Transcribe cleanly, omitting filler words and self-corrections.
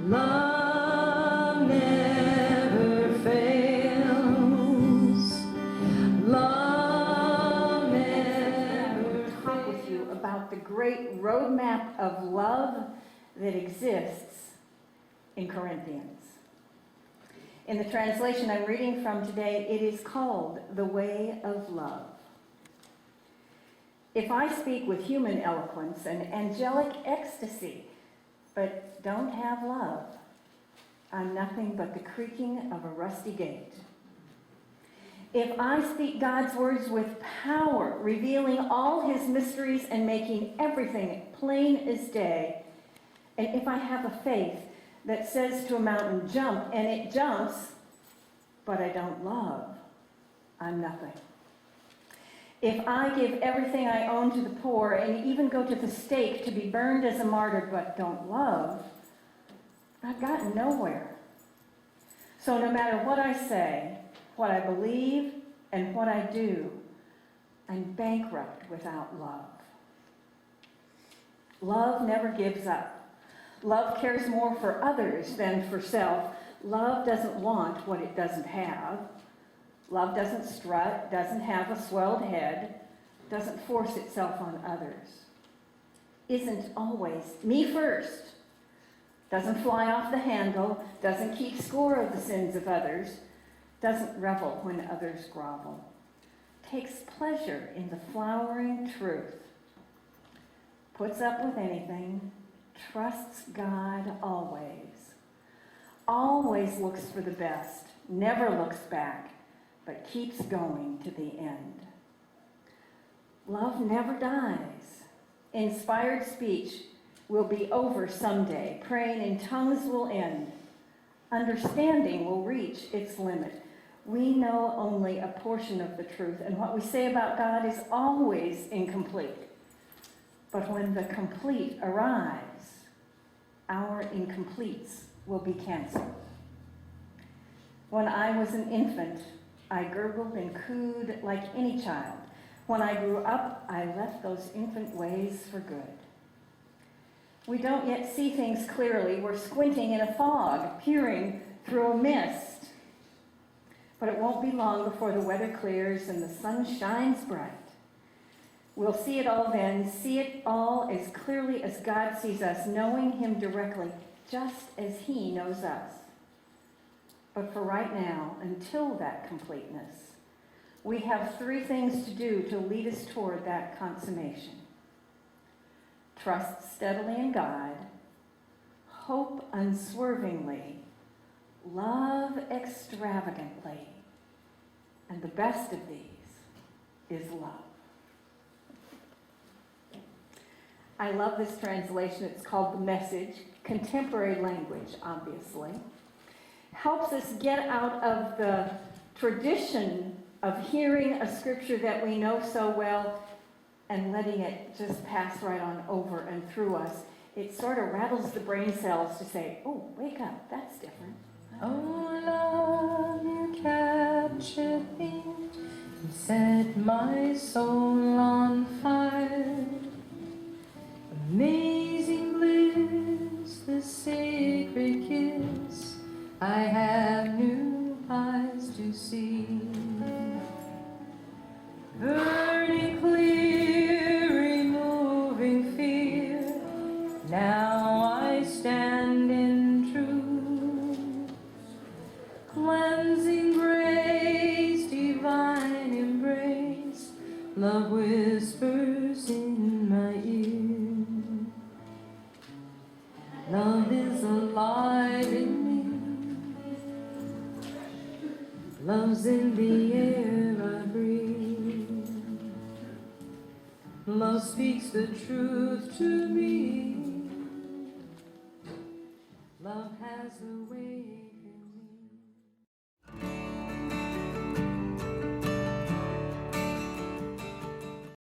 Love never fails. Love never Talk with you about the great roadmap of love that exists in Corinthians. In the translation I'm reading from today, it is called The Way of Love. If I speak with human eloquence and angelic ecstasy, but don't have love, I'm nothing but the creaking of a rusty gate. If I speak God's words with power, revealing all his mysteries and making everything plain as day, and if I have a faith that says to a mountain, jump, and it jumps, but I don't love, I'm nothing. If I give everything I own to the poor and even go to the stake to be burned as a martyr, but don't love, I've gotten nowhere. So no matter what I say, what I believe, and what I do, I'm bankrupt without love. Love never gives up. Love cares more for others than for self. Love doesn't want what it doesn't have. Love doesn't strut, doesn't have a swelled head, doesn't force itself on others. Isn't always me first. Doesn't fly off the handle, doesn't keep score of the sins of others, doesn't revel when others grovel. Takes pleasure in the flowering truth. Puts up with anything, trusts God always. Always looks for the best, never looks back, but keeps going to the end. Love never dies. Inspired speech will be over someday. Praying in tongues will end. Understanding will reach its limit. We know only a portion of the truth, and what we say about God is always incomplete. But when the complete arrives, our incompletes will be canceled. When I was an infant, I gurgled and cooed like any child. When I grew up, I left those infant ways for good. We don't yet see things clearly. We're squinting in a fog, peering through a mist. But it won't be long before the weather clears and the sun shines bright. We'll see it all then, see it all as clearly as God sees us, knowing him directly, just as he knows us. But for right now, until that completeness, we have three things to do to lead us toward that consummation. Trust steadily in God, hope unswervingly, love extravagantly, and the best of these is love. I love this translation. It's called The Message. Contemporary language, obviously. Helps us get out of the tradition of hearing a scripture that we know so well and letting it just pass right on over and through us. It sort of rattles the brain cells to say, oh, wake up, that's different. Oh, love, you captured me, you set my soul on fire. Amazing bliss, the sacred kiss, I have new eyes to see. Burning clear, removing fear, now I stand in truth. Cleansing grace, divine embrace, love whispers in my ear. Love is alive in me. Love's in the air I breathe. Love speaks the truth to me. Love has a way